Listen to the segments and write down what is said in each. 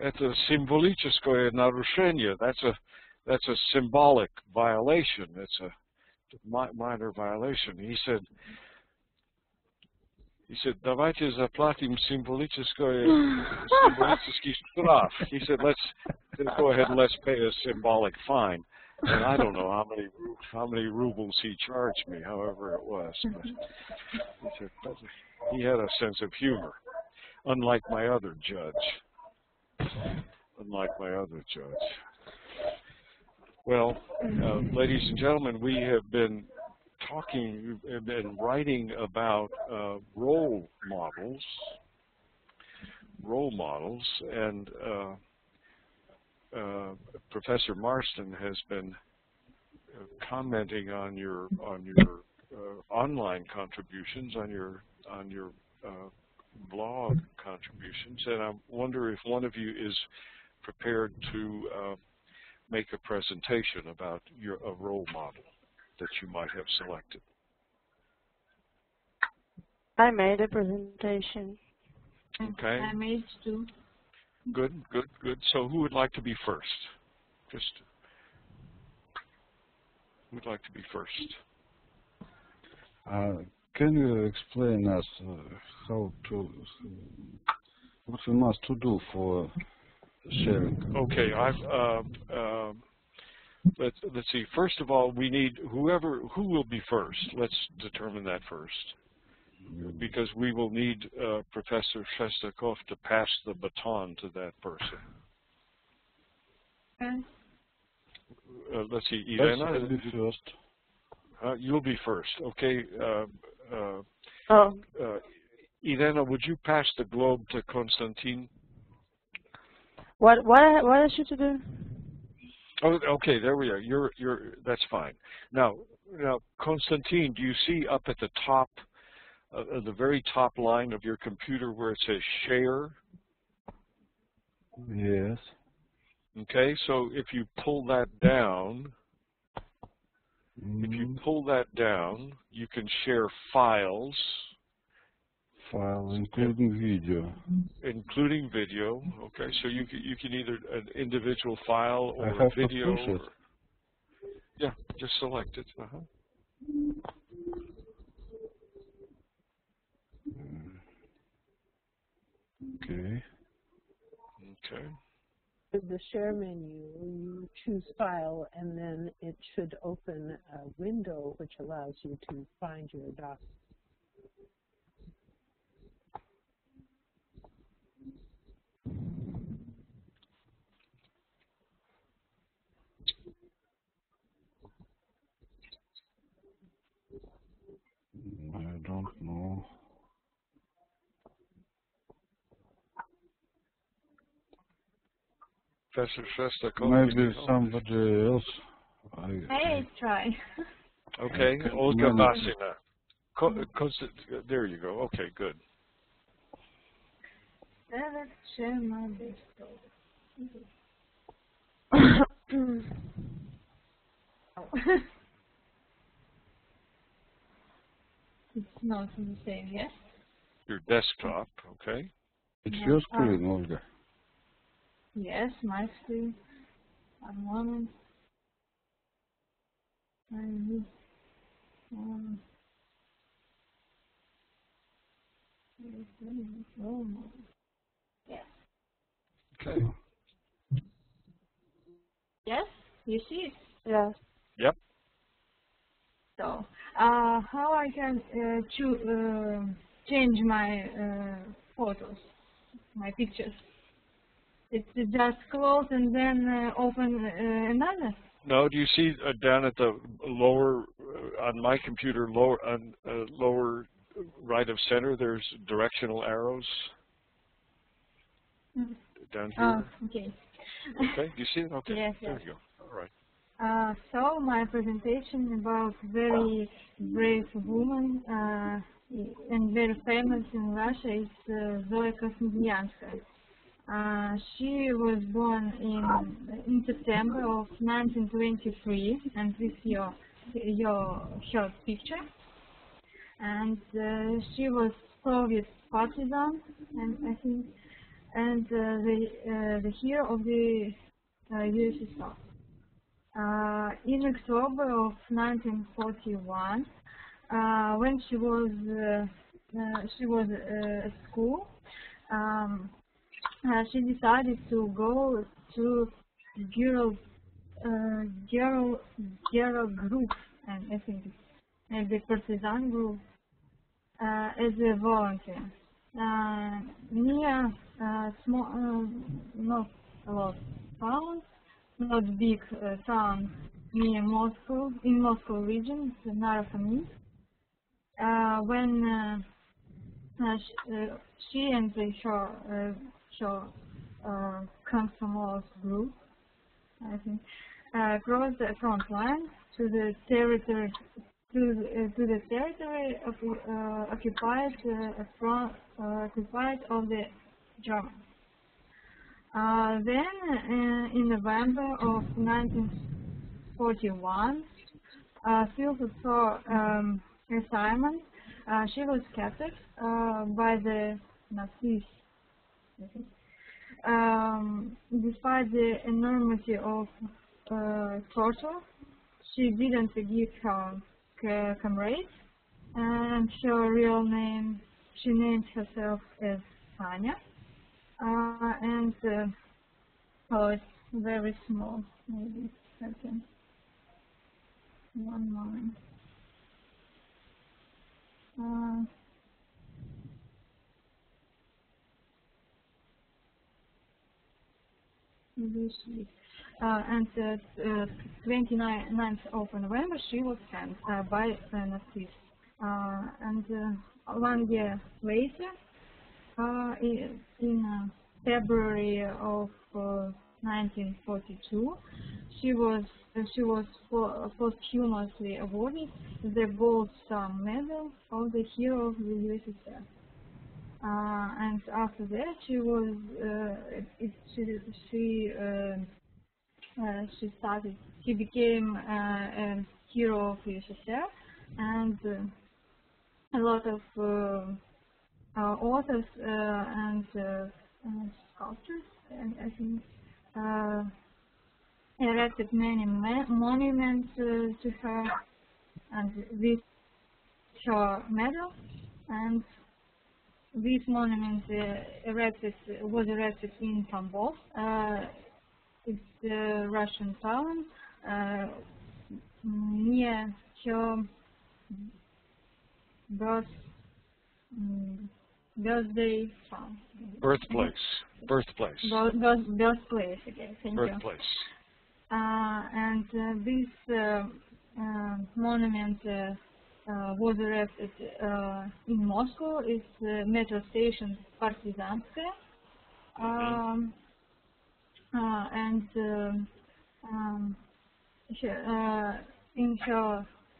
Это символическое нарушение. That's a symbolic violation. It's a minor violation. He said, давайте заплатим символический штраф. He said, let's go ahead and let's pay a symbolic fine. And I don't know how many rubles he charged me, however it was. But he had a sense of humor, unlike my other judge. Well, ladies and gentlemen, we have been talking and writing about role models, and Professor Marston has been commenting on your online contributions, on your blog contributions, and I wonder if one of you is prepared to make a presentation about a role model that you might have selected. I made a presentation. Okay. I made too. Good. So who would like to be first? Who would like to be first? Can you explain us what we must to do for sharing? Okay, let's see. First of all, we need who will be first. Let's determine that first, because we will need Professor Shestakov to pass the baton to that person. Okay. Let's see, Irena. I'll be first. You'll be first, okay. Irena, would you pass the globe to Konstantin? What I should do? Oh, okay, there we are. That's fine. Now, Konstantin, do you see up at the top, the very top line of your computer where it says share? Yes. Okay, so if you pull that down, you can share files. File including video. Including video. Okay, so you can either an individual file or I have video. To push it. Yeah, just select it. Okay. Okay. With the share menu, you choose file, and then it should open a window which allows you to find your doc. I don't know. Professor Shestakov. Maybe somebody else. Hey, try. Okay, Olga Vasina. There you go. Okay, good. Let's share my desktop. It's not the same, yes? Your desktop, okay. It's your screen, Olga. Yes, my screen. One moment. Yes. Okay. Yes, you see it? Yes. Yep. So, how I can change my photos, my pictures? It's just close and then open another? No, do you see down at the lower, on my computer, lower right of center, there's directional arrows? Mm-hmm. Down here? Oh, okay. Okay, do you see it? Okay, yes, there yes. you go. All right. So my presentation about very brave woman and very famous in Russia is Zoya Krasnodemyanskaya. She was born in September of 1923, and this is her picture. And she was Soviet partisan, and I think and the hero of the USSR. In October of 1941, when she was at school, she decided to go to girl group, and I think the partisan group, as a volunteer. Near small, not a lot towns, not big town near Moscow, in Moscow region, the Narafami. When she and her Komsomolsk group, I think, crossed the front line to the territory occupied of the Germans. Then, in November of 1941, filled with her assignment, she was captured by the Nazis. Despite the enormity of torture, she didn't give her comrades, and her real name, she named herself as Tanya, and oh, it's very small, maybe second, one moment. This week. And 29th of November, she was hanged by Nazis. And 1 year later, in February of 1942, she was posthumously awarded the Gold Star Medal of the Hero of the USSR. And after that, she became a hero of the USSR, and a lot of authors and sculptors, and I think, erected many monuments to her, and with her medal, and this monument was erected in Tambov. It's a Russian town near her birthday town. Birthplace. Birthplace, okay, thank you. Birthplace. And this monument was erected in Moscow. It's metro station Partizanskaya. And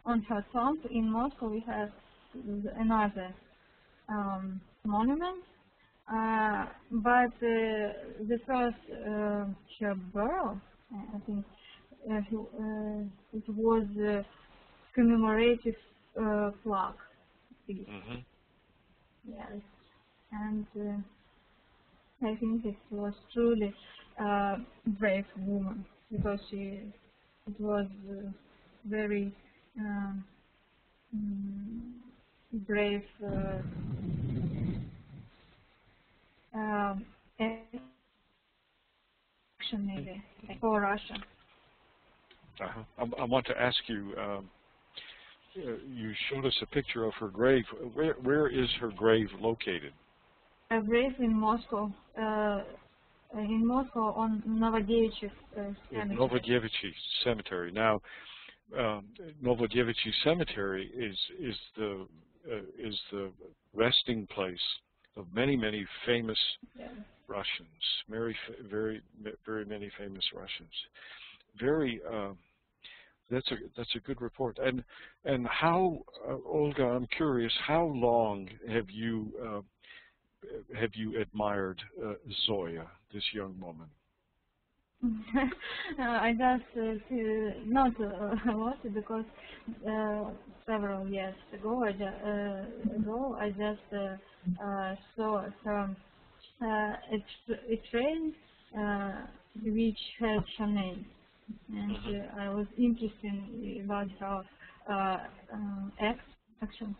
on her tomb in Moscow, we have another monument. But the first her burial, I think, it was a commemorative plaque piece. Yes, and I think it was truly a brave woman, because it was very brave action, maybe, for Russia. I want to ask you, you showed us a picture of her grave. Where is her grave located? A grave in Moscow. In Moscow on Novodevichy Cemetery. Novodevichy Cemetery. Now, Novodevichy Cemetery is the resting place of many famous Russians. Very many famous Russians. That's a good report. And how, Olga, I'm curious, how long have you admired Zoya, this young woman? I just not a lot, because several years ago I just saw her a train which had her name, and I was interested about her action.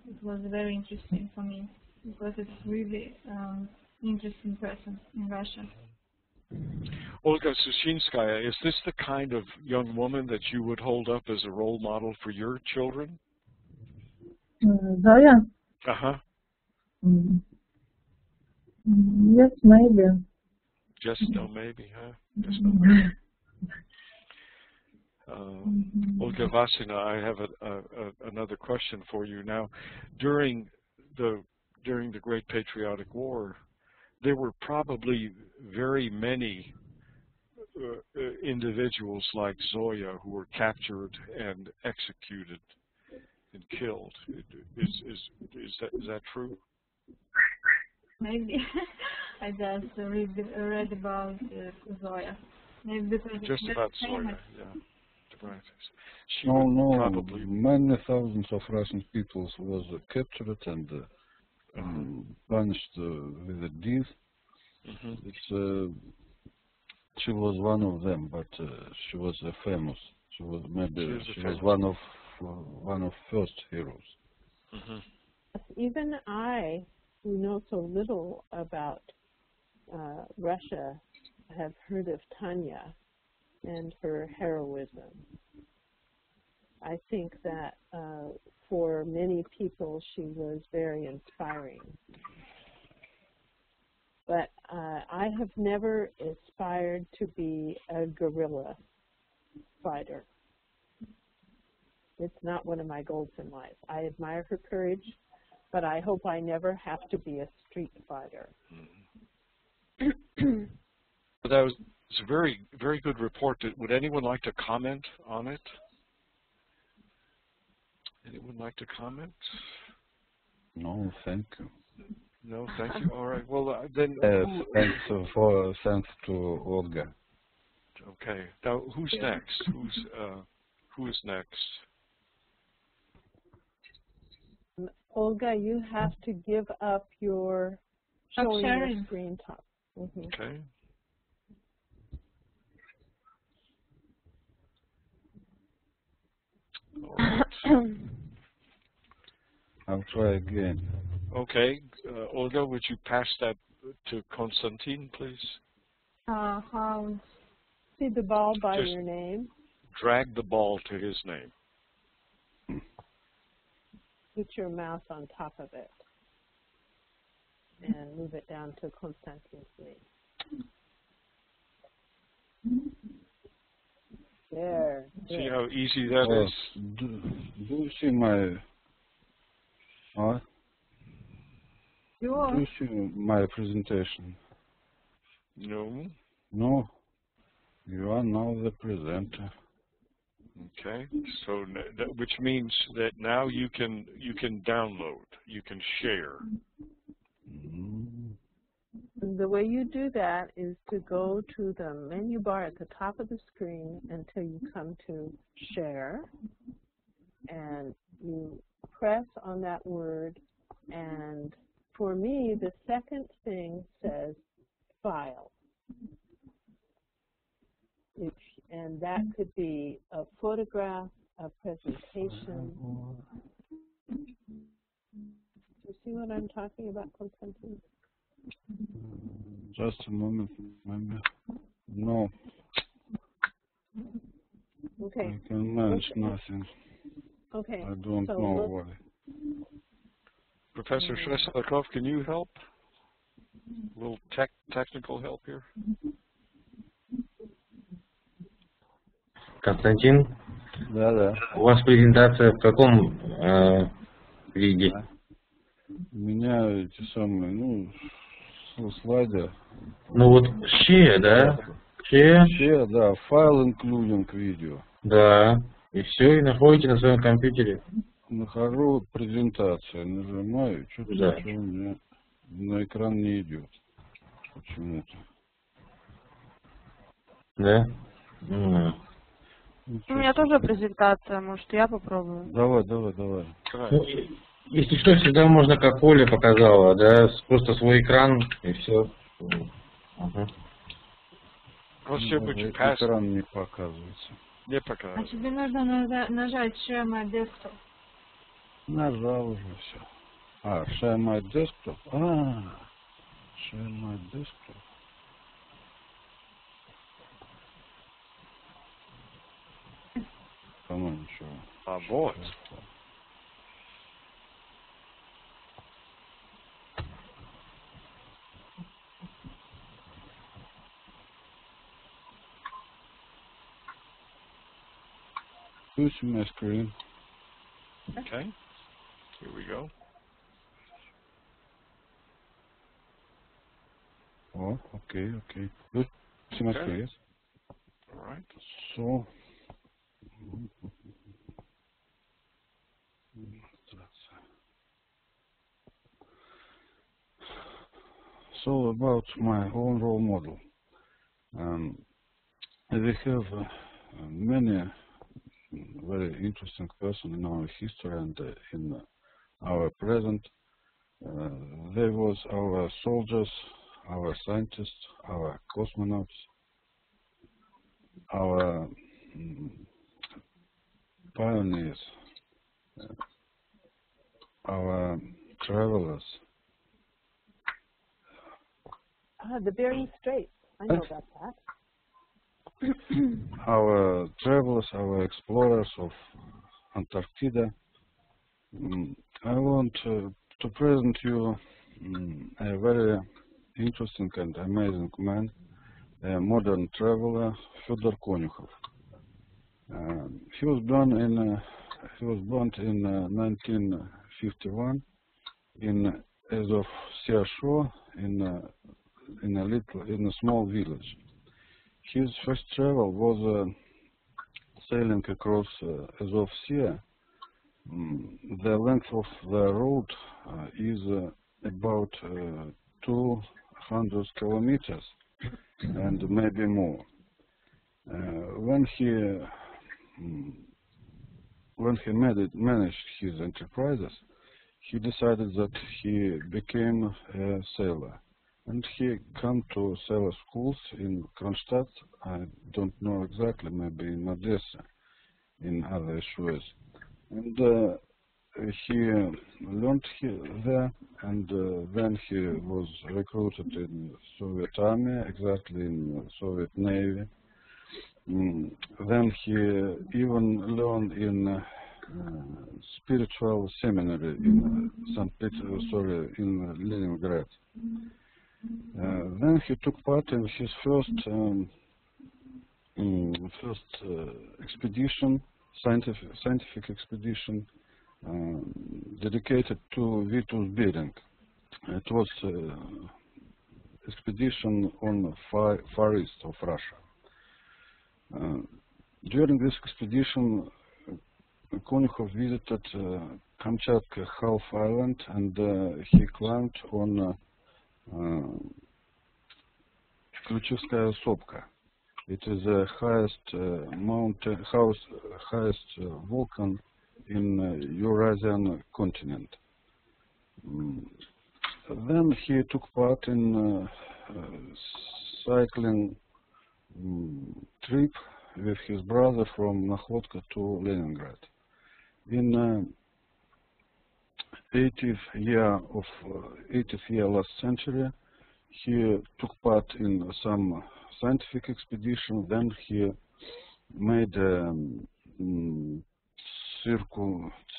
It was very interesting for me because it's really interesting person in Russia. Olga Sushinskaya, is this the kind of young woman that you would hold up as a role model for your children? Zaya? Yes, maybe. Just no maybe, huh? Just no maybe. Olga Vasina, I have another question for you now. During the Great Patriotic War, there were probably very many individuals like Zoya who were captured and executed and killed. Is that true? Maybe. I just read about Zoya. Maybe because just about Zoya, yeah. Right. She no, probably many thousands of Russian people was captured and punished with a death. She was one of them, but she was famous. She was one of first heroes. Even I, who know so little about Russia, have heard of Tanya and her heroism. I think that for many people she was very inspiring. But I have never aspired to be a guerrilla fighter. It's not one of my goals in life. I admire her courage, but I hope I never have to be a street fighter. That was a very, very good report. Would anyone like to comment on it? Anyone like to comment? No, thank you. No, thank you. All right. Well, then. Thanks to Olga. Okay. Now, who's next? Who is next? Olga, you have to give up your showing your screen top. Okay. All right. I'll try again. Okay. Olga, would you pass that to Konstantin, please? How? See the ball by your name. Drag the ball to his name. Put your mouse on top of it and move it down to Konstantin's name. There. See how easy that is? Do you see my... What? Do you see my presentation? No. No. You are now the presenter. Okay. So, which means that now you can download, you can share. The way you do that is to go to the menu bar at the top of the screen until you come to share, and you press on that word, and for me the second thing says file, and that could be a photograph, a presentation. Do you see what I'm talking about, Konstantin? Just a moment, maybe. No. Okay. I can manage nothing. Okay. I don't know why. Professor Shrestakov, can you help? A little technical help here. Константин, Да. у вас презентация в каком виде? У меня эти самые, слайды. Ну вот share, да? Share, да, файл including видео. Да. И все, и находите на своем компьютере. Нахожу презентацию, нажимаю, что-то ничего у меня на экран не идет. Почему-то. Да? У меня тоже презентация, может, я попробую? Давай. Ну, Если что, всегда можно, как Оля показала, да, просто свой экран и все. Ага. Let's see what you pass. Экран не показывается. Не А показывает. тебе нужно нажать Share My Desktop. Нажал уже все. Share my desktop. Share my desktop. По-моему, ничего. Вот. Push my screen. Okay. Here we go. Oh, okay. Push my screen. All right. So. So about my own role model. We have many very interesting persons in our history and in our present. There was our soldiers, our scientists, our cosmonauts, our pioneers, our travelers. The Bering Straits. I know about that. Our travelers, our explorers of Antarctica. I want to present you a very interesting and amazing man, a modern traveler, Fyodor Konyukhov. He was born in 1951 in Azov-Sea shore in a small village. His first travel was sailing across Azov Sea. The length of the road is about 200 kilometers and maybe more. When he managed his enterprises, he decided that he became a sailor. And he came to sailor schools in Kronstadt, I don't know exactly, maybe in Odessa, in other issues. And he learned there, and then he was recruited in Soviet Army, exactly in Soviet Navy. Then he even learned in spiritual seminary in in Leningrad. Then he took part in his first expedition, scientific expedition, dedicated to Vitus Bering. It was expedition on the far east of Russia. During this expedition, Konyukhov visited Kamchatka half island, and he climbed on Ключевская Сопка. It is the highest highest volcano in Eurasian continent. Then he took part in cycling trip with his brother from Nakhodka to Leningrad. In 80th year last century, he took part in some scientific expedition. Then he made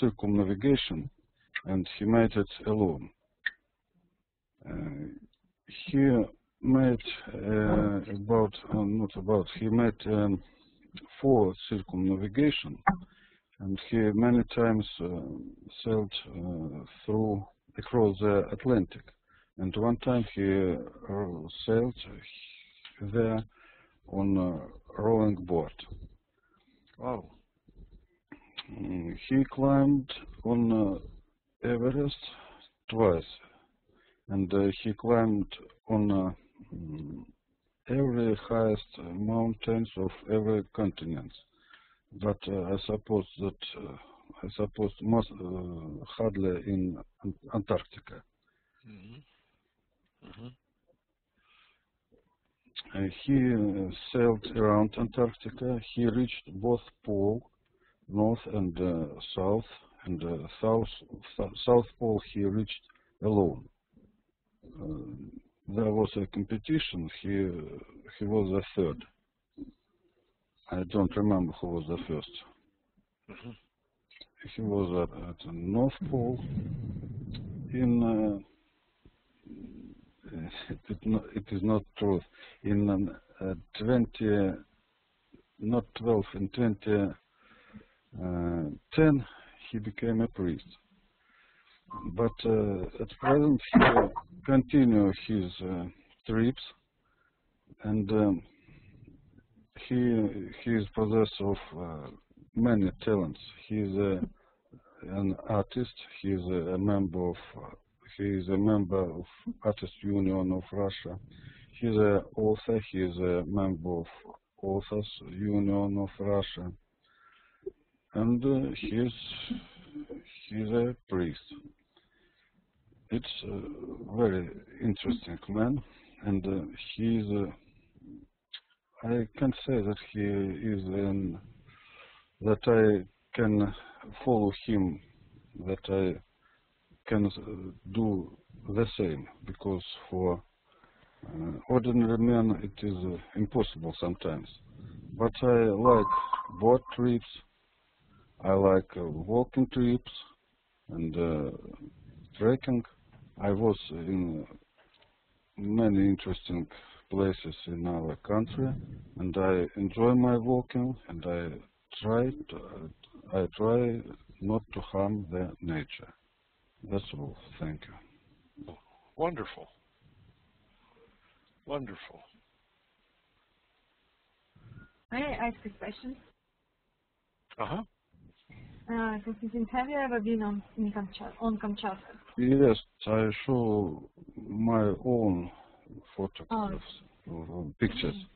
circumnavigation, and he made it alone. He made he made 4 circumnavigation, and he many times sailed across the Atlantic. And one time he sailed there on a rowing boat. Wow. He climbed on Everest twice, and he climbed on every highest mountains of every continent. But I suppose that I suppose, most hardly in Antarctica. He sailed around Antarctica. He reached both poles, north and south, and south pole he reached alone. There was a competition. He was the third. I don't remember who was the first. He was at the North Pole in it is not true. In 20, not 12, in 2010 he became a priest. But at present he continues his trips, and he is possessed of many talents. He is an artist. He is a member of Artists Union of Russia. He is an author. He is a member of Authors Union of Russia, and he is a priest. It's a very interesting man, and he is. I can say that he is that I can follow him, that I can do the same, because for ordinary men it is impossible sometimes. But I like boat trips, I like walking trips and trekking. I was in many interesting places in our country, and I enjoy my walking, and I try not to harm the nature. That's all. Thank you. Wonderful. Wonderful. May I ask a question? Uh-huh. Konstantin, have you ever been on Kamchatka? Yes, I show my own photographs or pictures.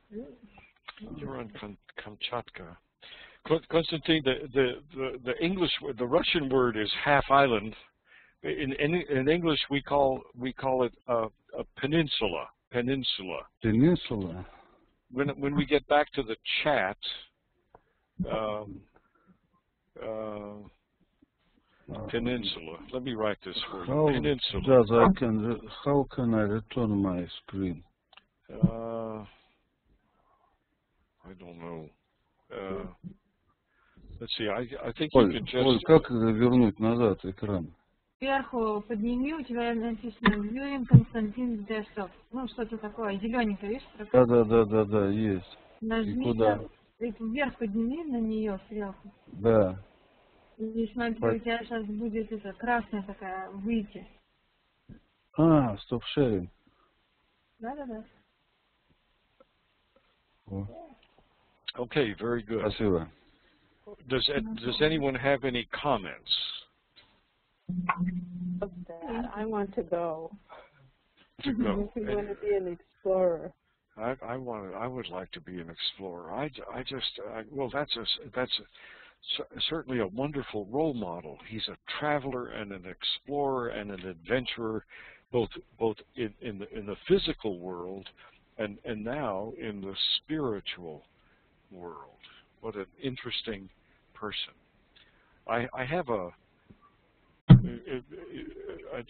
You're on Kamchatka. Konstantin, the English, the Russian word is half island. In English, we call it a peninsula. Peninsula. Peninsula. When we get back to the chat, peninsula. Let me write this for you. Peninsula. How can I return my screen? I don't know. Let's see. I think you can just. Как вернуть назад экран? Сверху подними, у тебя написано Viewing Константин Desktop. Ну, что-то такое, зелененькое, видишь? Да, есть. Нажми, куда? Вверх подними на нее сверху. Да. И смотри, у тебя сейчас будет это красная такая, выйти. Stop sharing. Да. Okay, very good. Спасибо. Does anyone have any comments? I want to go. To go. I want to be an explorer. I would like to be an explorer. Well, that's certainly a wonderful role model. He's a traveler and an explorer and an adventurer, both in the physical world and now in the spiritual world. What an interesting person. I have a.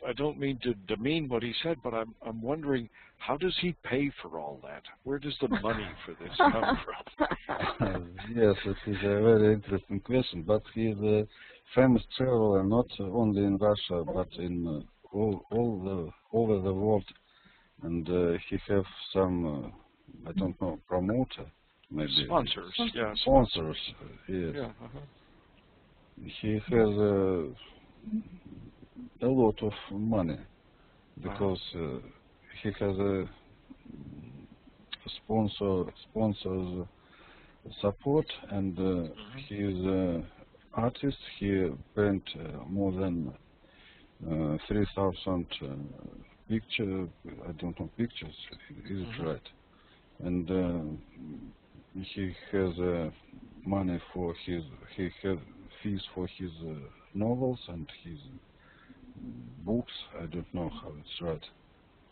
I don't mean to demean what he said, but I'm wondering, how does he pay for all that? Where does the money for this come from? Yes, it is a very interesting question, but he is a famous traveler, not only in Russia, but in all over the world, and he has some, I don't know, promoter, maybe. Sponsors, yeah. Sponsors, yes. Yeah, He has a lot of money, because he has a sponsors support, and he is an artist. He paint more than 3,000 pictures. I don't know, pictures. Is it right? And he has money for he has fees for his novels and his books. I don't know how it's right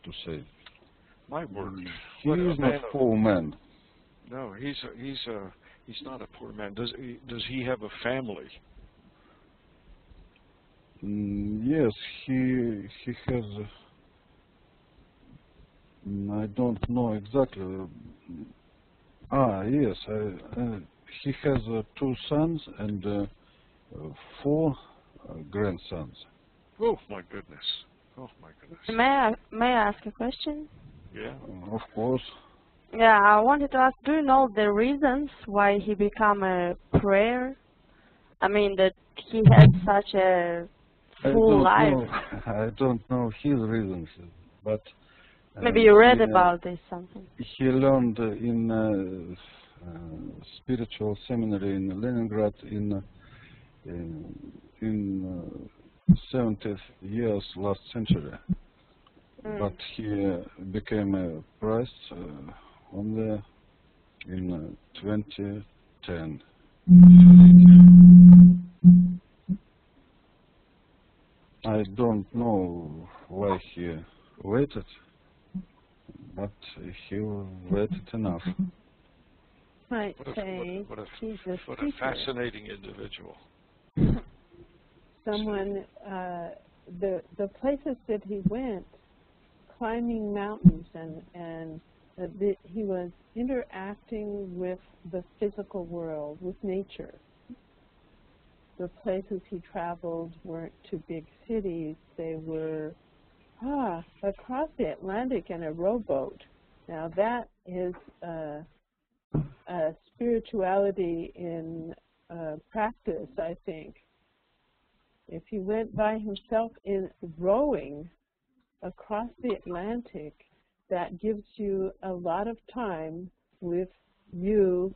to say. My word. He is not poor man. No, he's not a poor man. Does he have a family? Yes, he has. I don't know exactly. Yes, he has 2 sons and 4 grandsons. Oh my goodness! Oh my goodness! May I ask a question? Yeah. Of course. Yeah, I wanted to ask, do you know the reasons why he became a prayer? I mean, that he had such a full life. I don't know his reasons, but maybe you read about this something. He learned in spiritual seminary in Leningrad in 70th years last century. But he became a priest only in 2010. I don't know why he waited, but he waited enough. Might say what he's a a fascinating individual. Someone, the places that he went, climbing mountains, and he was interacting with the physical world, with nature. The places he traveled weren't to big cities. They were across the Atlantic in a rowboat. Now that is spirituality in practice, I think. If he went by himself in rowing across the Atlantic, that gives you a lot of time with you,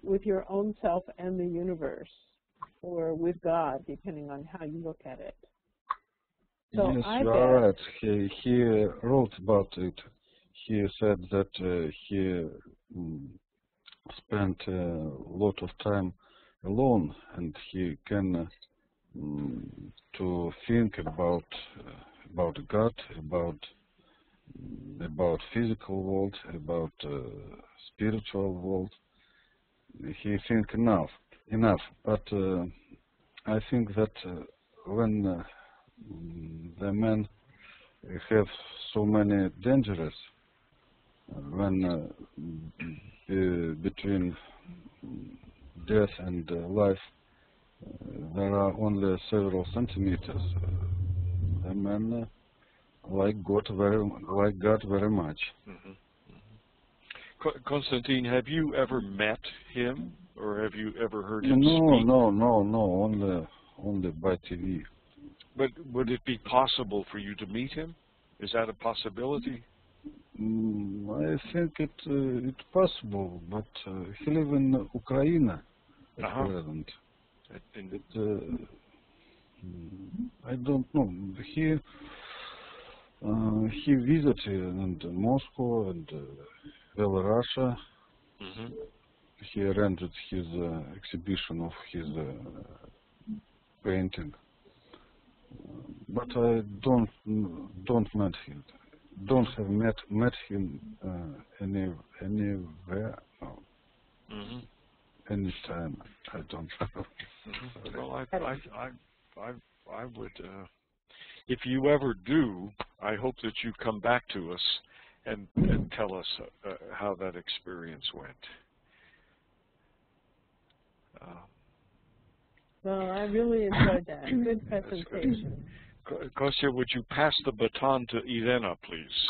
with your own self and the universe, or with God, depending on how you look at it. So yes, I you are right. He wrote about it. He said that he spent a lot of time alone, and he can to think about God, about physical world, about spiritual world. He think enough. But I think that when the man have so many dangers, when between death and life there are only several centimeters, the man like God very much. Konstantin, have you ever met him, or have you ever heard him speak? speak? No, only by TV. But would it be possible for you to meet him? Is that a possibility? I think it's possible, but he lives in Ukraine at present. I don't know. He visited in Moscow and Belarus. He arranged his exhibition of his painting, but I don't met him. Don't have met him anywhere. No. Anytime. I don't know. Well, I would. If you ever do, I hope that you come back to us and tell us how that experience went. Well, I really enjoyed that. Good presentation. Kostya, would you pass the baton to Irena, please?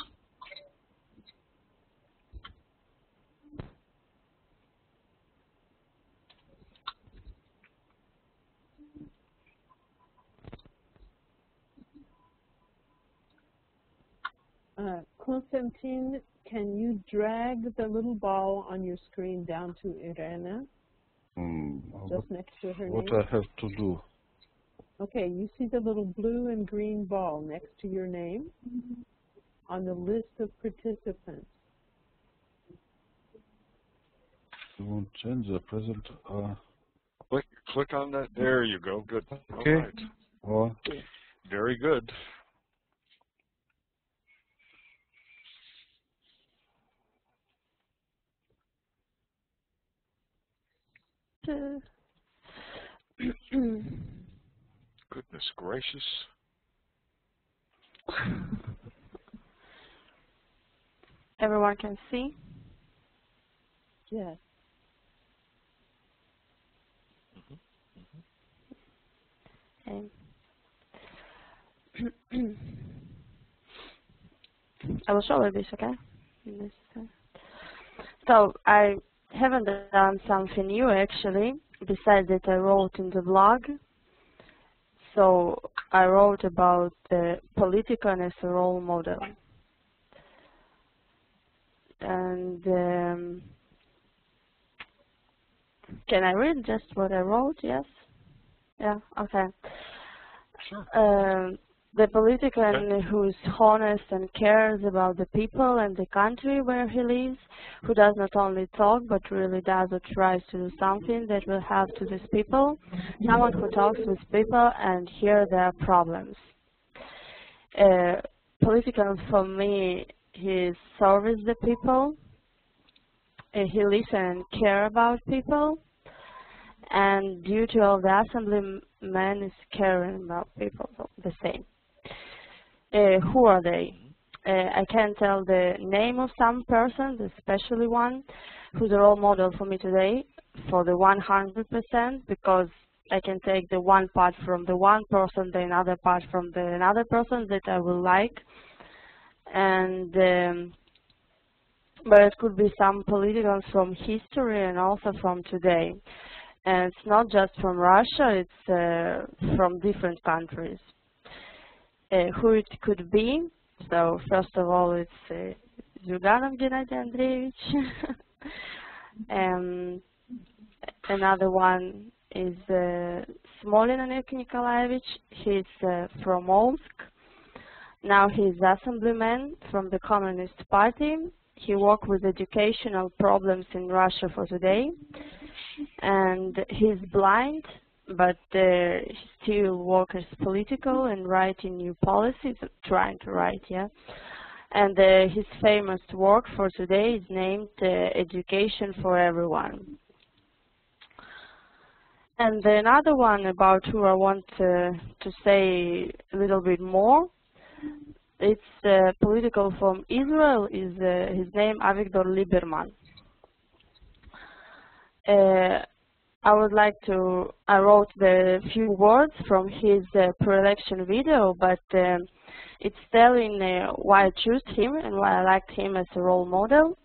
Konstantin, can you drag the little ball on your screen down to Irena? Just next to her name? What I have to do? Okay, you see the little blue and green ball next to your name on the list of participants. You won't change the present. click on that. There you go. Good. Okay. All right. Or Very good. Goodness gracious. Everyone can see? Yes. Okay. I will show you this, okay? So I haven't done something new actually, besides that I wrote in the blog. So I wrote about the politician as a role model. And can I read just what I wrote? Yes? Yeah, okay. Sure. The politician who is honest and cares about the people and the country where he lives, who does not only talk but really does or tries to do something that will help to these people, someone who talks with people and hears their problems. Politician for me, he serves the people, he listens and cares about people, and duty of the assemblyman is caring about people, so the same. Who are they? I can tell the name of some persons, especially one who's a role model for me today, for the 100%, because I can take the one part from the one person, the another part from the another person that I will like, and but it could be some politicians from history and also from today. And it's not just from Russia, it's from different countries. Who it could be? So first of all, it's Zyuganov Gennady Andreevich. Another one is Smolin Oleg Nikolaevich. He's from Omsk. Now he's assemblyman from the Communist Party. He worked with educational problems in Russia for today. And he's blind, but he still works as political and writing new policies, trying to write, yeah. And his famous work for today is named Education for Everyone. And another one about who I want to say a little bit more, it's political from Israel, is his name Avigdor Lieberman. I wrote the few words from his pre-election video, but it's telling why I chose him and why I liked him as a role model.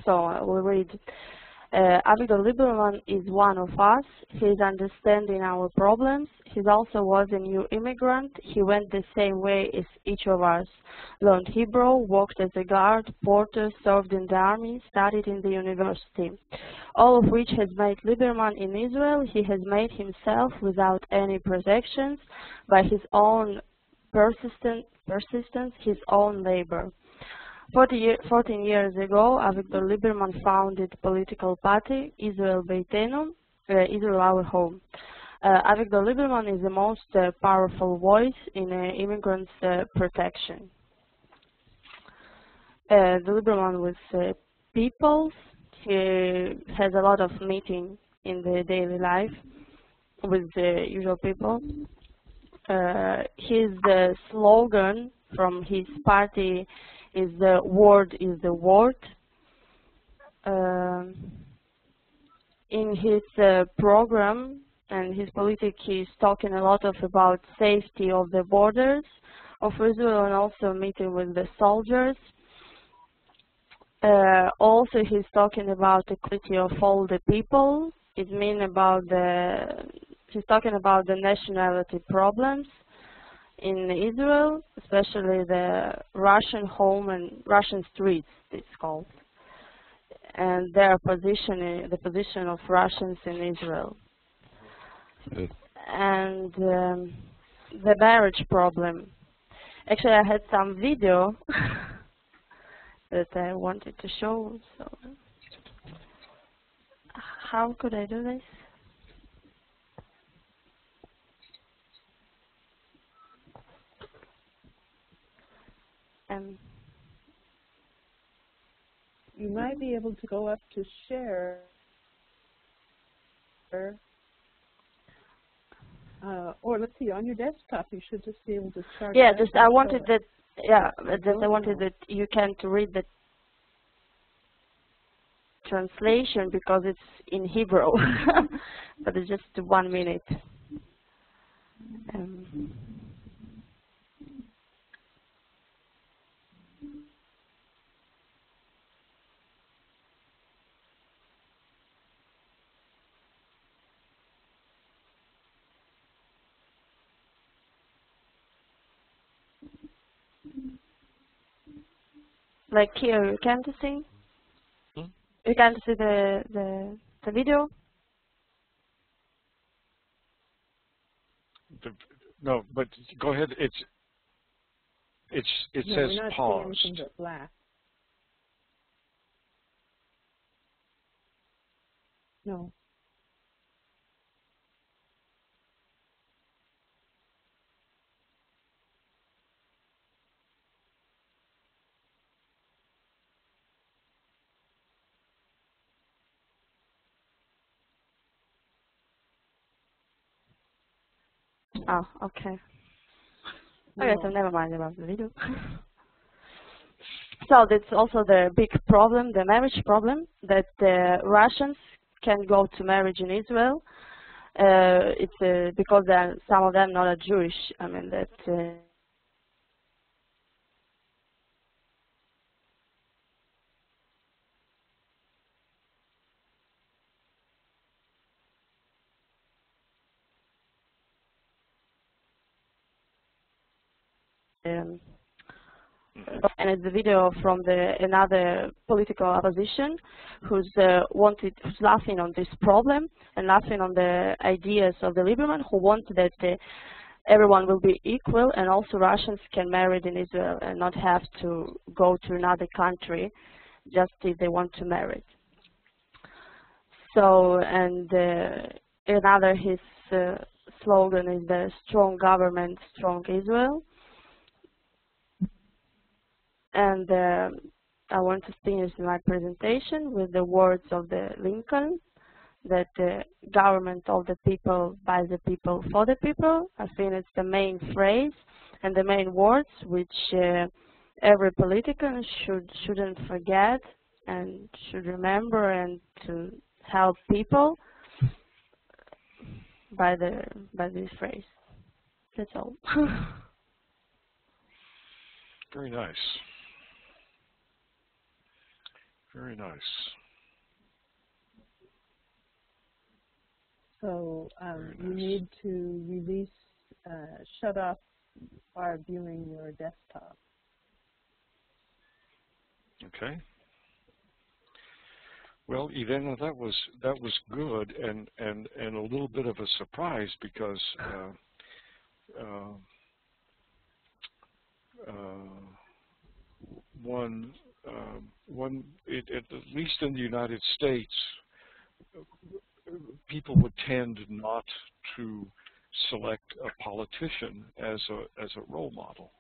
So I will read. Avigdor Lieberman is one of us. He's understanding our problems. He also was a new immigrant. He went the same way as each of us. Learned Hebrew, worked as a guard, porter, served in the army, studied in the university. All of which has made Lieberman in Israel. He has made himself without any protections by his own persistence, his own labor. 14 years ago, Avigdor Lieberman founded political party Israel Beitenu, Israel Our Home. Avigdor Lieberman is the most powerful voice in immigrants' protection. The Lieberman with people, he has a lot of meetings in the daily life with the usual people. His slogan from his party is the word is the word. In his program and his politics, he's talking a lot about safety of the borders of Israel and also meeting with the soldiers. Also, he's talking about equality of all the people. It means he's talking about the nationality problems in Israel, especially the Russian home and Russian streets, it's called, and their position, the position of Russians in Israel. Yes. And the marriage problem. Actually, I had some video that I wanted to show. So, how could I do this? You might be able to go up to share, or let's see, on your desktop you should just be able to start. Yeah, just I wanted that. Yeah, just I wanted that you can to read the translation because it's in Hebrew, but it's just 1 minute. Like here, you can't see. You can't see the video. No, but go ahead. It No, says we're not paused. seeing anything but black. No. Oh, okay. No. Okay, so never mind about the video. So that's also the big problem, the marriage problem, that the Russians can go to marriage in Israel. It's because some of them not Jewish. I mean that. And it's a video from another political opposition who's laughing on this problem and laughing on the ideas of the Lieberman, who want that everyone will be equal and also Russians can marry in Israel and not have to go to another country just if they want to marry. So, and another his slogan is the strong government, strong Israel. And I want to finish my presentation with the words of the Lincoln, that the government of the people, by the people, for the people. I think it's the main phrase and the main words which every politician shouldn't forget and should remember, and to help people by this phrase. That's all. Very nice. Very nice. So you need to release, shut off our viewing your desktop. Okay. Well, Elena, that was good and a little bit of a surprise because at least in the United States, people would tend not to select a politician as a role model.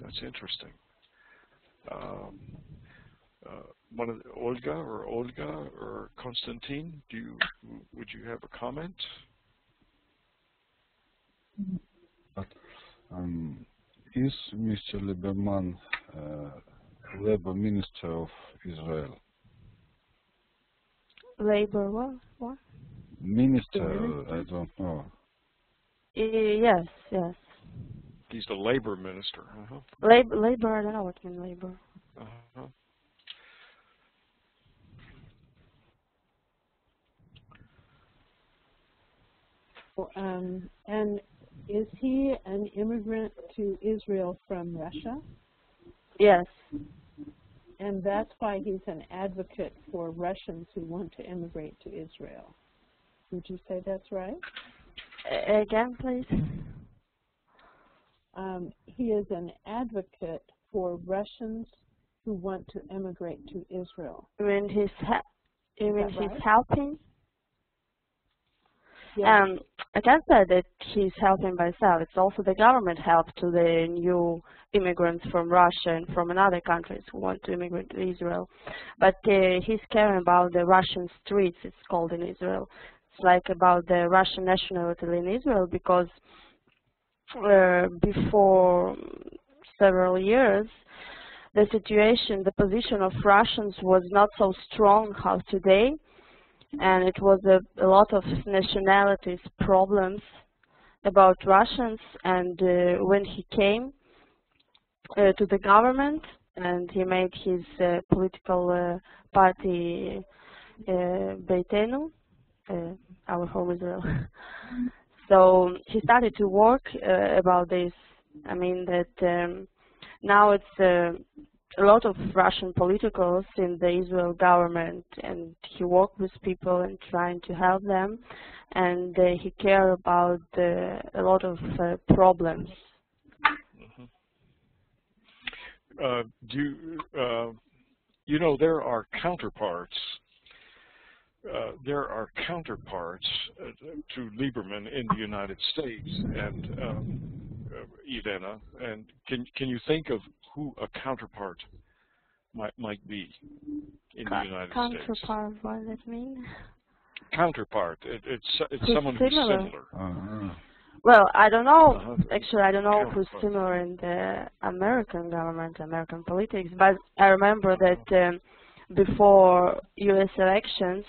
That's interesting. One of Olga or Konstantin, would you have a comment? Is Mr. Lieberman Labor Minister of Israel? Labor what? Minister, I don't know. Yes, yes. He's the labor minister. Labor, I don't know what you mean labor. And is he an immigrant to Israel from Russia? Yes. And that's why he's an advocate for Russians who want to immigrate to Israel. Would you say that's right? Again, please. He is an advocate for Russians who want to immigrate to Israel. You mean he's right? helping? Yeah. And I can't say that he's helping by himself. It's also the government help to the new immigrants from Russia and from another countries who want to immigrate to Israel. But he's caring about the Russian streets, it's called in Israel. It's like about the Russian nationality in Israel, because before several years, the situation, the position of Russians was not so strong how today, and it was a lot of nationalities problems about Russians. And when he came to the government and he made his political party Beitenu, our home Israel. So he started to work about this. I mean that now it's a lot of Russian politicals in the Israel government, and he worked with people and trying to help them, and he cared about a lot of problems. You know, there are counterparts. To Lieberman in the United States, and Irena. And can you think of who a counterpart might be in the United States? Counterpart, what does that mean? Counterpart. It's someone who's similar. Well, I don't know. Actually, I don't know who's Counterpart. similar in the American government, American politics. But I remember that before U.S. elections,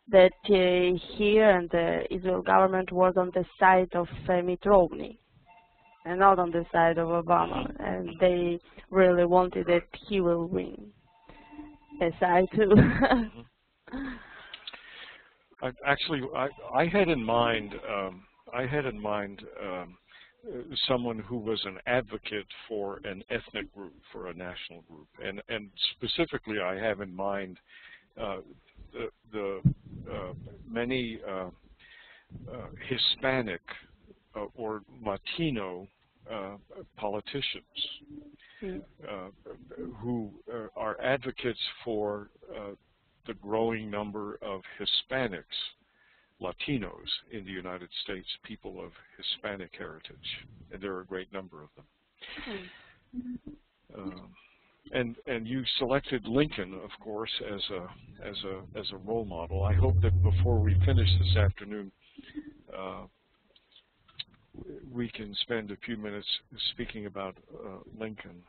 that here and the Israel government was on the side of Mitt Romney and not on the side of Obama, and they really wanted that he will win. Yes, I too. I had in mind someone who was an advocate for an ethnic group, for a national group, and specifically I have in mind the many Hispanic or Latino politicians who are advocates for the growing number of Hispanics, Latinos in the United States, people of Hispanic heritage, and there are a great number of them. And you selected Lincoln, of course, as a role model. I hope that before we finish this afternoon, we can spend a few minutes speaking about Lincoln.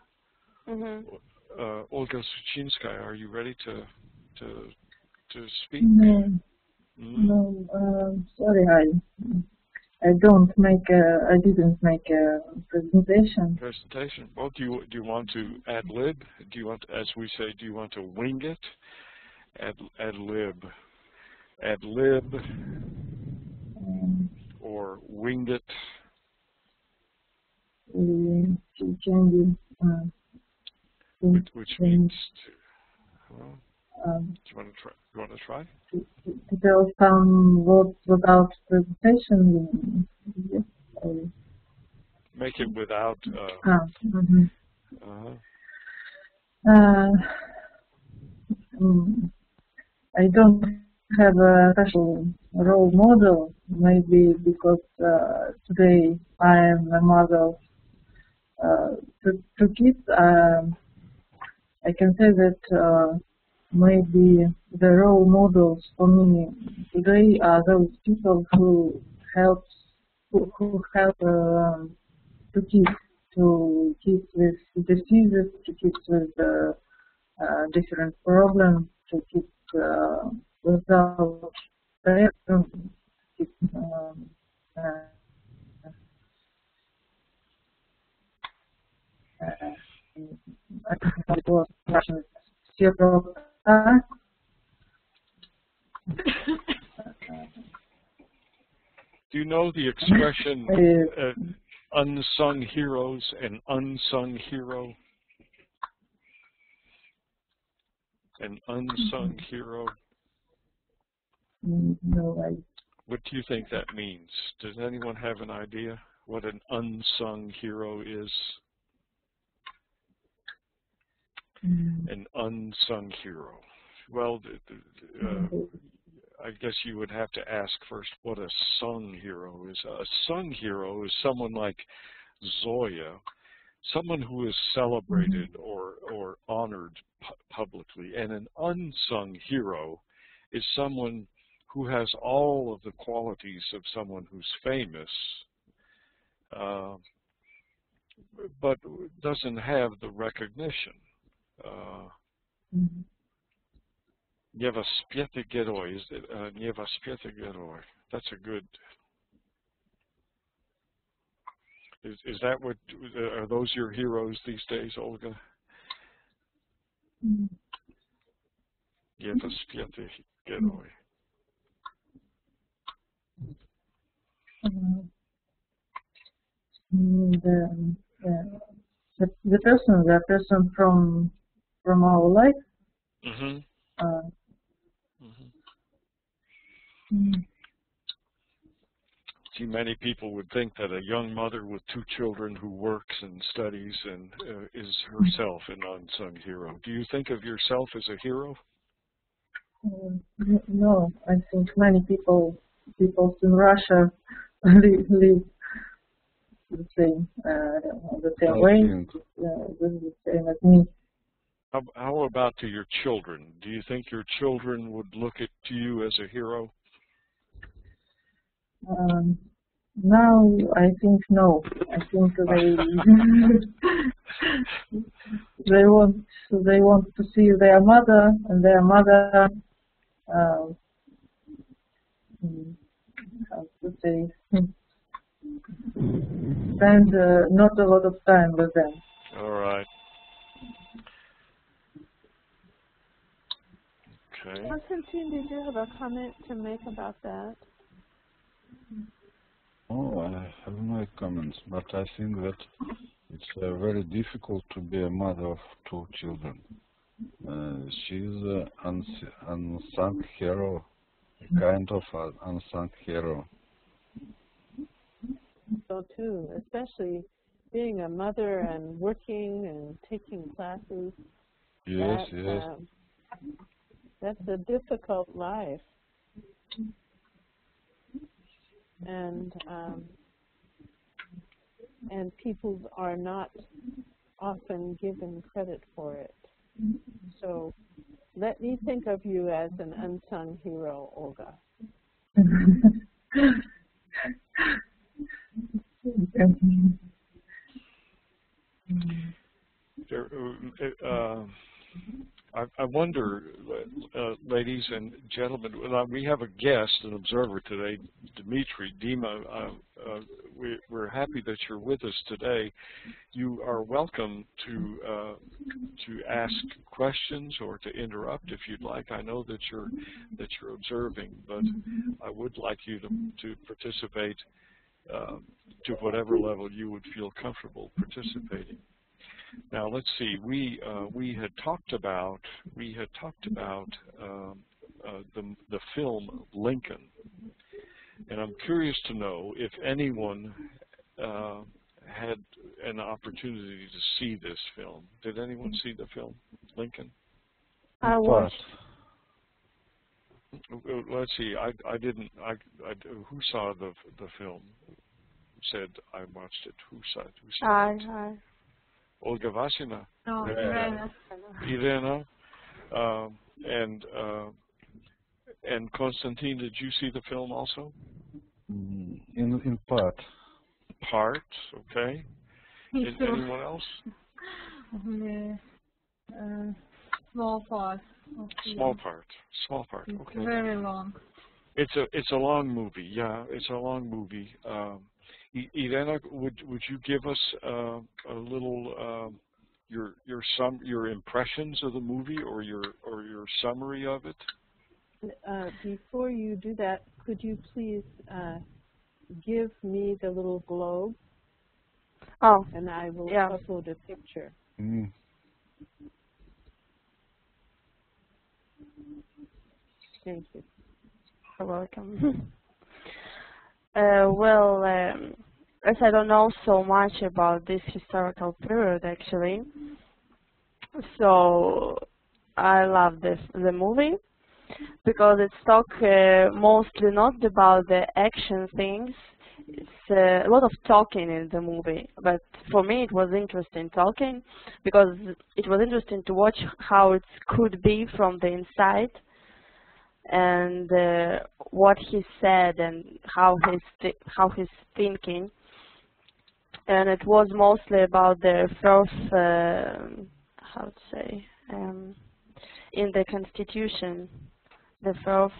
Olga Suchinskaya, are you ready to speak? No, no. Sorry, I didn't make a presentation. Well, do you want to ad lib? Do you want, as we say, do you want to wing it? Ad lib, or winged it? Which means to, do you want to try? You want to try? To tell some words without presentation. Yes. Make it without. I don't have a special role model, maybe because today I am a mother of two kids. I can say that maybe the role models for me today are those people who help to kids with diseases, to kids with different problems, to kids without parents, kids, I think it was Russian several times. Do you know the expression unsung heroes and unsung hero? An unsung hero? No, What do you think that means? Does anyone have an idea what an unsung hero is? An unsung hero. Well, I guess you would have to ask first what a sung hero is. A sung hero is someone like Zoya, someone who is celebrated or honored publicly, and an unsung hero is someone who has all of the qualities of someone who's famous, but doesn't have the recognition. Nevaspyete Geroi. Nevaspyete Geroi. That's a good. Is that what? Are those your heroes these days, Olga? Nevaspyete Geroi. The person from our life. See, many people would think that a young mother with 2 children who works and studies and is herself an unsung hero. Do you think of yourself as a hero? No, I think many people in Russia live the same way, the same as me. How about to your children? Do you think your children would look to you as a hero? Now I think no. I think they want to see their mother, and their mother how to say, spend not a lot of time with them. All right. Okay. Konstantin, did you have a comment to make about that? Oh, I have no comments, but I think that it's very difficult to be a mother of 2 children. She's an unsung hero, a kind of an unsung hero. So too, especially being a mother and working and taking classes. Yes, that's a difficult life. And people are not often given credit for it. So let me think of you as an unsung hero, Olga. I wonder, ladies and gentlemen, we have a guest, an observer today, Dima. We're happy that you're with us today. You are welcome to ask questions or to interrupt if you'd like. I know that you're observing, but I would like you to participate to whatever level you would feel comfortable participating. Now let's see. We had talked about the film Lincoln, and I'm curious to know if anyone had an opportunity to see this film. Did anyone see the film Lincoln? I watched. Let's see. I didn't. Who saw the film? Said I watched it. Who saw it? I. Olga Vasina. No, Irena. Irena. And Konstantin, did you see the film also? In part. Part, okay. Anyone else? Small part. Small part. Okay. Very long. It's a long movie. Yeah, it's a long movie. Irena, would you give us a little your impressions of the movie or your summary of it? Before you do that, could you please give me the little globe? Oh. And I will upload a picture. Thank you. You're welcome. Well, as I don't know so much about this historical period, actually, so I love the movie. because it's talk mostly not about the action things. It's a lot of talking in the movie, but for me it was interesting talking, because it was interesting to watch how it could be from the inside, and what he said and how he's thinking. And it was mostly about the first, how to say, in the Constitution, the first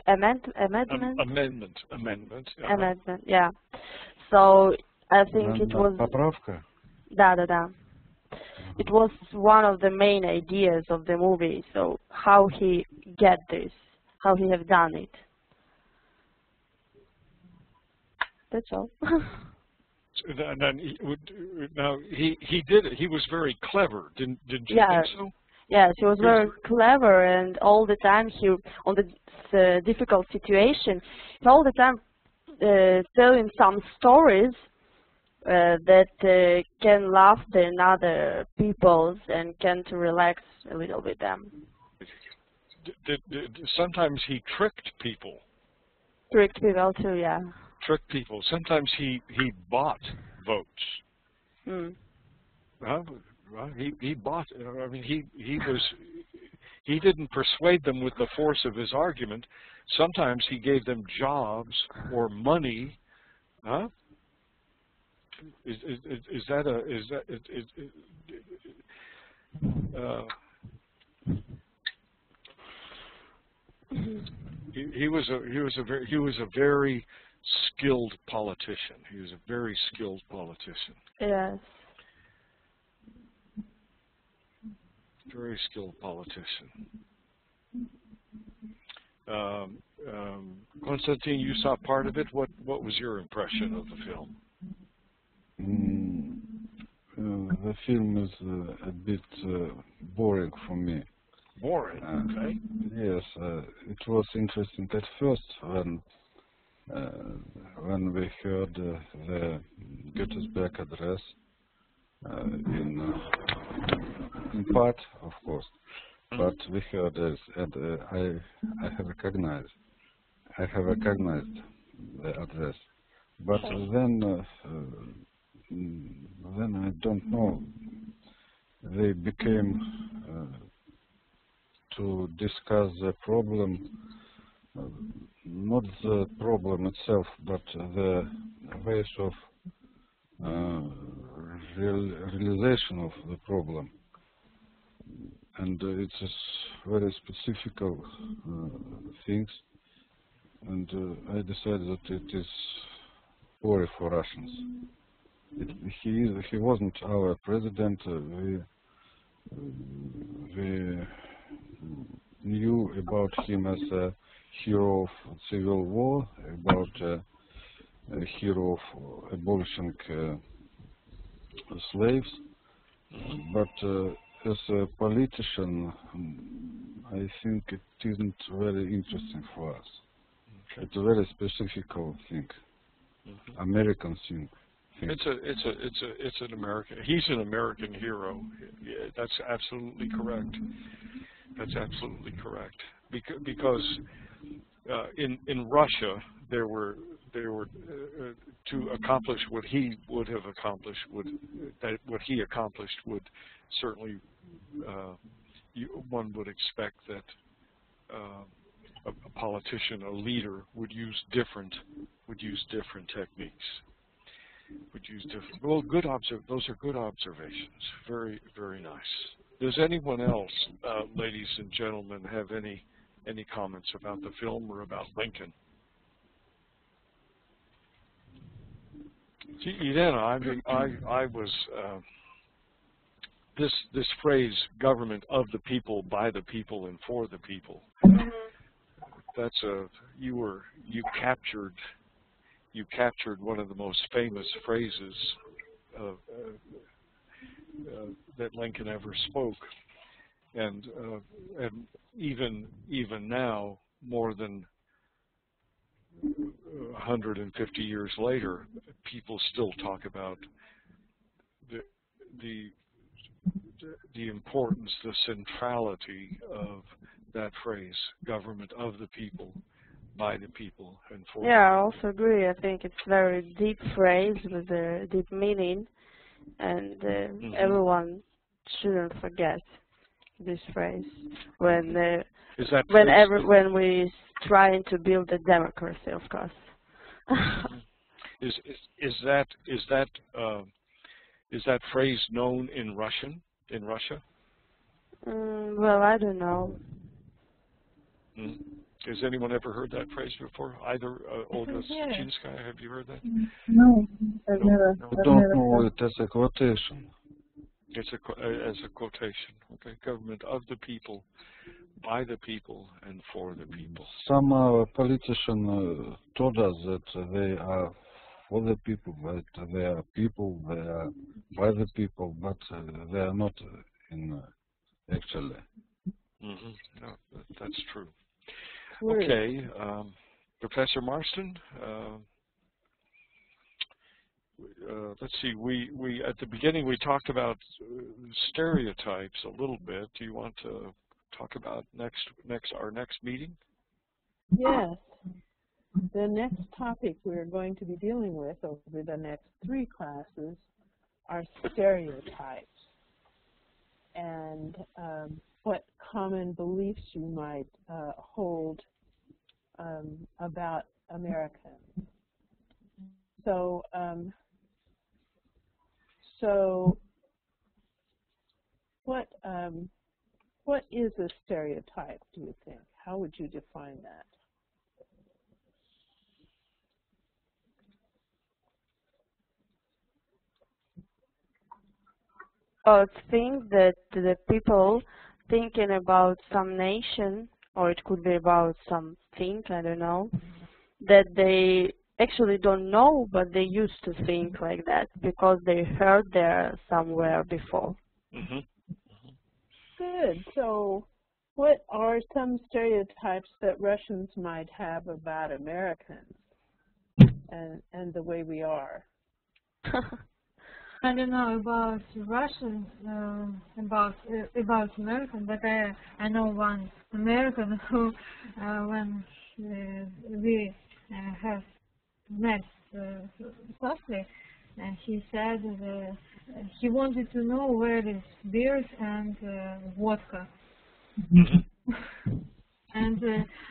amendment. Amendment. Amendment, yeah. So I think it was. Поправка? Да. It was one of the main ideas of the movie. So how he get this, how he have done it. That's all. And then he did it. He was very clever, didn't you think so? Yes, he was very clever, and all the time on the difficult situation, he all the time telling some stories that can laugh the other peoples and can to relax a little bit them. Sometimes he tricked people. Tricked people too, yeah. Tricked people. Sometimes he bought votes. He bought. I mean, he didn't persuade them with the force of his argument. Sometimes he gave them jobs or money. He was a very skilled politician. He was a very skilled politician. Yes. Very skilled politician. Konstantin, you saw part of it. What was your impression of the film? The film is a bit boring for me. Boring, okay. Yes, it was interesting at first when we heard the Gettysburg Address in part, of course, but we heard this, and I have recognized the address, but then I don't know. They became to discuss the problem, not the problem itself, but the ways of realization of the problem. And it's very specific things, and I decided that it is boring for Russians. He wasn't our president. We knew about him as a hero of civil war, about a hero of abolishing slaves, but as a politician, I think it isn't very interesting for us. Okay. It's a very specific thing, American thing. It's an American. He's an American hero. Yeah, that's absolutely correct. That's absolutely correct. Because in Russia there were to accomplish what he would have accomplished what he accomplished would certainly one would expect that a politician, a leader, would use different techniques. Well, those are good observations. Very, very nice. Does anyone else, ladies and gentlemen, have any comments about the film or about Lincoln? Elena, I was this phrase, government of the people, by the people, and for the people. That's you captured one of the most famous phrases that Lincoln ever spoke, and even now, more than 150 years later, people still talk about the the importance, the centrality of that phrase, government of the people, by the people, and for Yeah, I also agree. I think it's very deep phrase with a deep meaning, and everyone shouldn't forget this phrase when is that phrase, when we trying to build a democracy, of course. is that phrase known in Russian, in Russia? Well, I don't know. Has anyone ever heard that phrase before? Either Olga Suchinskaya, have you heard that? No, I've never. I don't know it as a quotation. It's as a quotation. Okay, government of the people, by the people, and for the people. Some politician told us that they are for the people, that they are people, they are by the people, but they are not in actually. No, that's true. Okay, Professor Marston. Let's see. We at the beginning we talked about stereotypes a little bit. Do you want to talk about our next meeting? Yes. The next topic we're going to be dealing with over the next 3 classes are stereotypes and what common beliefs you might hold about Americans. So, what is a stereotype, do you think? How would you define that? It's things that the people thinking about some nation, or it could be about something, I don't know, that they actually don't know, but they used to think like that because they heard there somewhere before. Good. So what are some stereotypes that Russians might have about Americans and the way we are? I don't know about Russians, about American, but I know one American who, when we have met closely, he said he wanted to know where is beers and vodka. And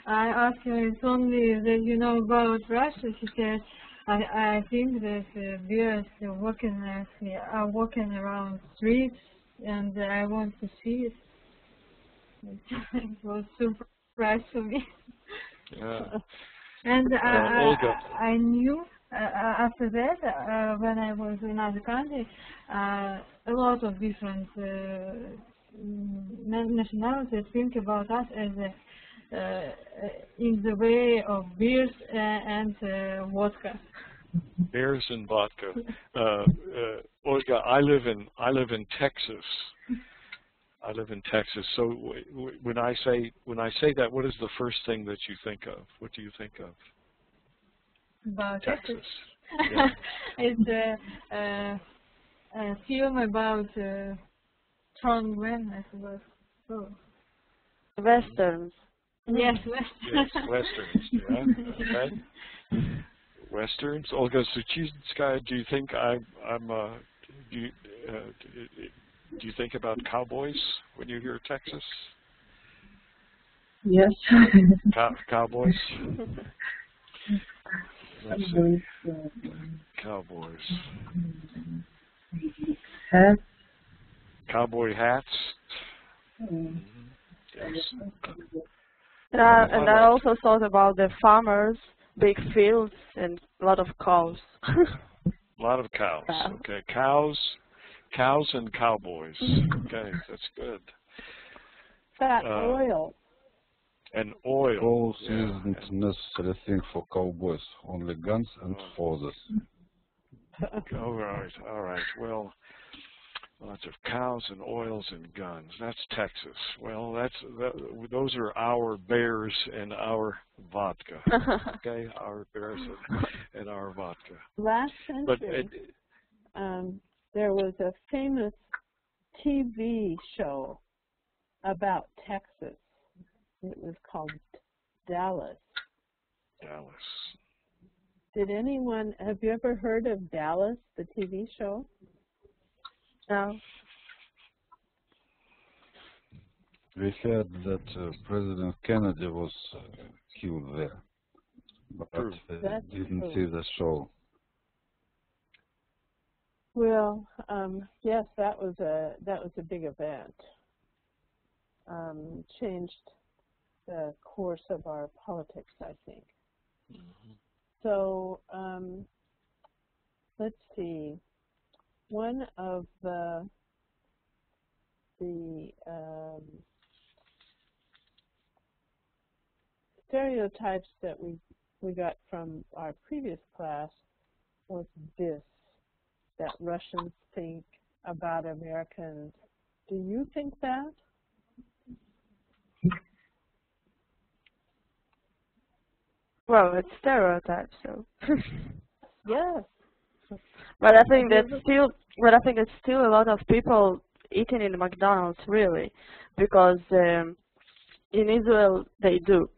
I asked him, it's only that you know about Russia. He said, I think that bears are walking around streets, and I want to see it. It was super surprise for me. Yeah. And I knew after that, when I was in other country, a lot of different nationalities think about us as in the way of beers and vodka. Beers and vodka. Olga, I live in Texas. I live in Texas. So when I say that, what is the first thing that you think of? What do you think of? About Texas. Yeah. It's a film about strong men, I suppose. Oh. Westerns. Yes, westerns. Yes, westerns. Yeah. Okay. Westerns. Olga Suchinskaya, do you think do you think about cowboys when you hear Texas? Yes. Cowboys. Let's see. Cowboys. Hats. Cowboy hats. Yes. And I also thought about the farmers, big fields, and a lot of cows. A lot of cows. Okay, cows and cowboys. Okay, that's good. Fat oil. And oil. Coals isn't necessary thing for cowboys, only guns and horses. All right. Well, lots of cows and oils and guns. That's Texas. Well, those are our bears and our vodka. Okay, our bears and our vodka. Last century, there was a famous TV show about Texas. It was called Dallas. Dallas. Did anyone, have you ever heard of Dallas, the TV show? No. We heard that President Kennedy was killed there, but True. didn't true. see the show. Well, yes, that was a big event. Changed the course of our politics, I think. Mm-hmm. So let's see. One of the stereotypes that we got from our previous class was this, that Russians think about Americans. Do you think that? Well, it's stereotypes, so. Yes. But I think it's still a lot of people eating in McDonald's, really, because in Israel they do.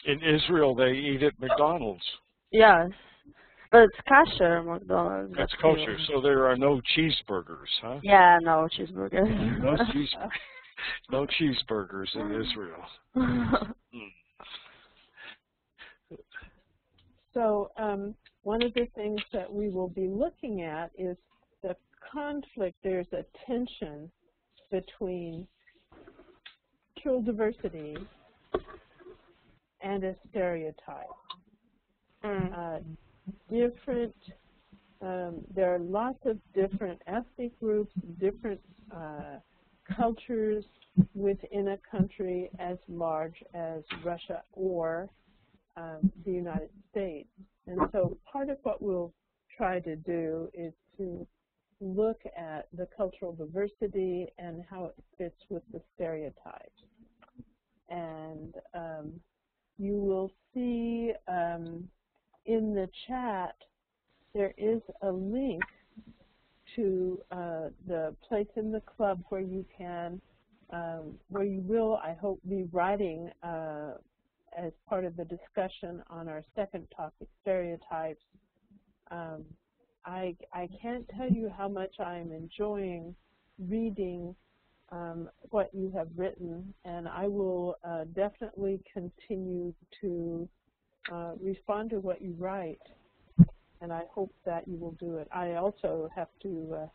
In Israel, they eat at McDonald's. Yes, but it's kosher McDonald's. That's kosher, so there are no cheeseburgers, huh? Yeah, no cheeseburgers. No cheeseburgers. No cheeseburgers in Israel. So one of the things that we will be looking at is the conflict. There's a tension between cultural diversity and a stereotype. There are lots of different ethnic groups, different cultures within a country as large as Russia or the United States. And so part of what we'll try to do is to look at the cultural diversity and how it fits with the stereotypes. And you will see in the chat there is a link to the place in the club where you can, where you will, I hope, be writing as part of the discussion on our second topic, stereotypes. I can't tell you how much I'm enjoying reading what you have written, and I will definitely continue to respond to what you write, and I hope that you will do it. I also have to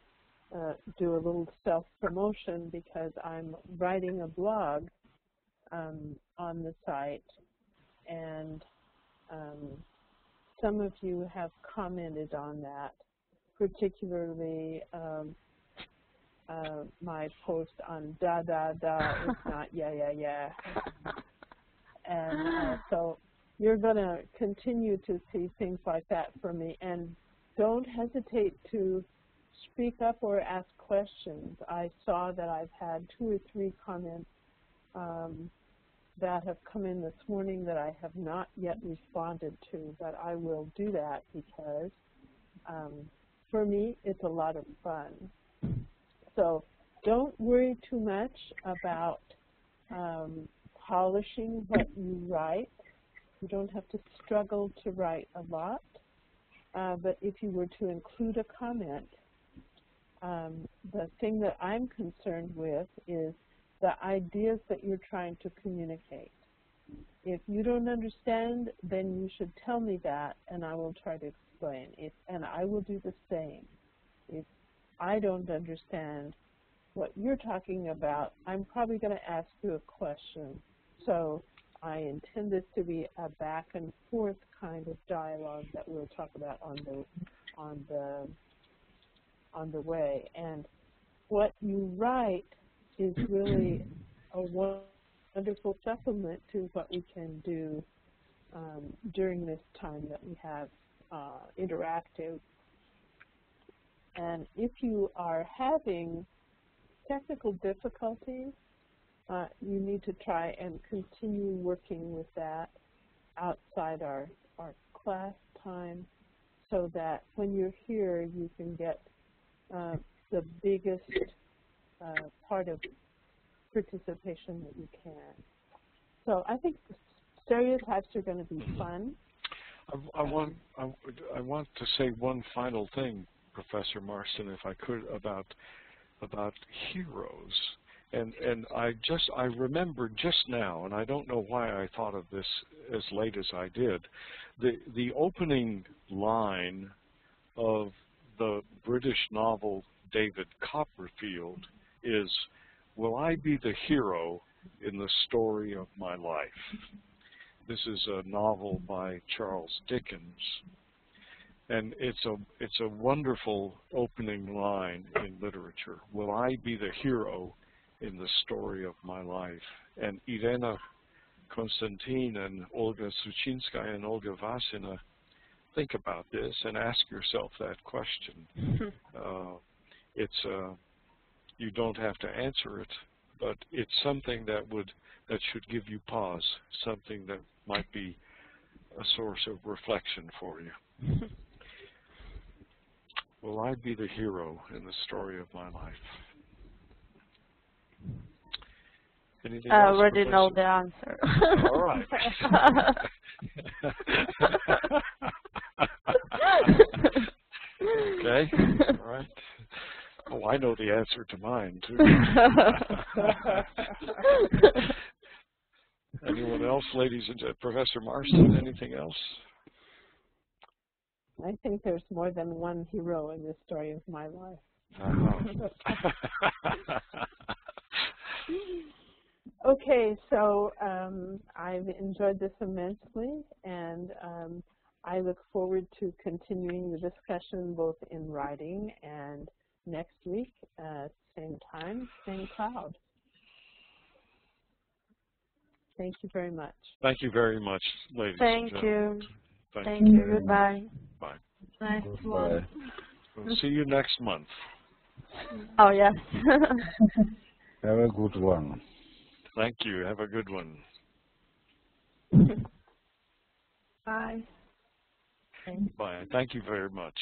do a little self-promotion because I'm writing a blog on the site, and some of you have commented on that, particularly my post on da da da is not yeah yeah yeah, and so you're going to continue to see things like that from me, and don't hesitate to speak up or ask questions. I saw that I've had 2 or 3 comments that have come in this morning that I have not yet responded to, but I will do that because for me it's a lot of fun. So don't worry too much about polishing what you write. You don't have to struggle to write a lot, but if you were to include a comment, the thing that I'm concerned with is the ideas that you're trying to communicate. If you don't understand, then you should tell me that, and I will try to explain it, and I will do the same. If I don't understand what you're talking about, I'm probably going to ask you a question. So I intend this to be a back and forth kind of dialogue that we'll talk about on the way. And what you write is really a wonderful supplement to what we can do during this time that we have interactive. And if you are having technical difficulties, you need to try and continue working with that outside our class time so that when you're here you can get the biggest part of participation that you can. So I think stereotypes are going to be fun. I want to say one final thing, Professor Marston, if I could, about heroes. And I remembered just now, and I don't know why I thought of this as late as I did. The opening line of the British novel David Copperfield is, "Will I be the hero in the story of my life?" This is a novel by Charles Dickens, and it's a wonderful opening line in literature. Will I be the hero in the story of my life? And Irena Konstantin and Olga Suchinskaya and Olga Vasina, think about this and ask yourself that question. You don't have to answer it, but it's something that should give you pause, something that might be a source of reflection for you. Will I be the hero in the story of my life? Anything I else, already know Professor? the answer. All right. Okay. All right. Oh, I know the answer to mine, too. Anyone else, ladies and gentlemen? Professor Marston, anything else? I think there's more than one hero in the story of my life. Okay, so I've enjoyed this immensely, and I look forward to continuing the discussion both in writing and next week, same time, same cloud. Thank you very much. Thank you very much, ladies Thank and you. gentlemen. Thank you. Goodbye. Bye. Nice Goodbye. one. We'll see you next month. Oh, yes. Have a good one. Thank you. Have a good one. Bye. Bye. Thank you very much.